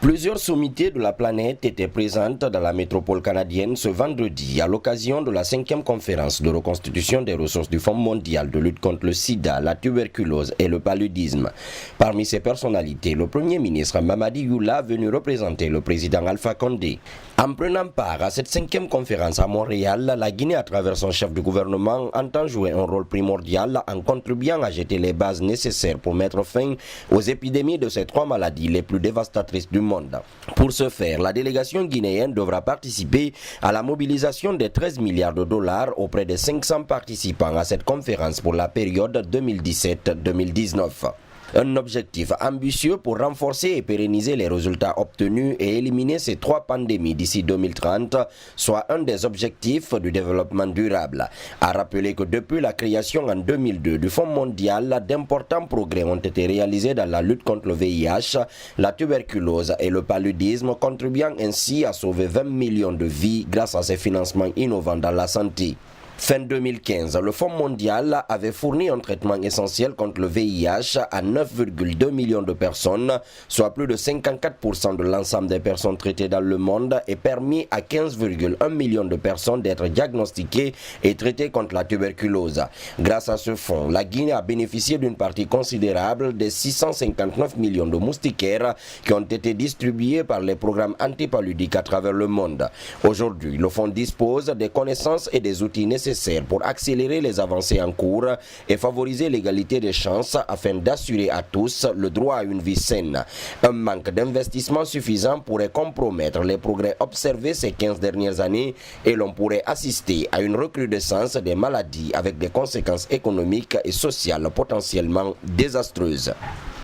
Plusieurs sommités de la planète étaient présentes dans la métropole canadienne ce vendredi à l'occasion de la 5e conférence de reconstitution des ressources du Fonds mondial de lutte contre le sida, la tuberculose et le paludisme. Parmi ces personnalités, le Premier ministre Mamadi Youla venu représenter le président Alpha Condé. En prenant part à cette 5e conférence à Montréal, la Guinée, à travers son chef de gouvernement, entend jouer un rôle primordial en contribuant à jeter les bases nécessaires pour mettre fin aux épidémies de ces 3 maladies les plus dévastatrices du monde. Pour ce faire, la délégation guinéenne devra participer à la mobilisation des 13 milliards de dollars auprès des 500 participants à cette conférence pour la période 2017-2019. Un objectif ambitieux pour renforcer et pérenniser les résultats obtenus et éliminer ces 3 pandémies d'ici 2030, soit un des objectifs du développement durable. À rappeler que depuis la création en 2002 du Fonds mondial, d'importants progrès ont été réalisés dans la lutte contre le VIH, la tuberculose et le paludisme, contribuant ainsi à sauver 20 millions de vies grâce à ces financements innovants dans la santé. Fin 2015, le Fonds mondial avait fourni un traitement essentiel contre le VIH à 9,2 millions de personnes, soit plus de 54% de l'ensemble des personnes traitées dans le monde, et permis à 15,1 millions de personnes d'être diagnostiquées et traitées contre la tuberculose. Grâce à ce fonds, la Guinée a bénéficié d'une partie considérable des 659 millions de moustiquaires qui ont été distribués par les programmes antipaludiques à travers le monde. Aujourd'hui, le fonds dispose des connaissances et des outils nécessaires pour accélérer les avancées en cours et favoriser l'égalité des chances afin d'assurer à tous le droit à une vie saine. Un manque d'investissement suffisant pourrait compromettre les progrès observés ces 15 dernières années et l'on pourrait assister à une recrudescence des maladies avec des conséquences économiques et sociales potentiellement désastreuses.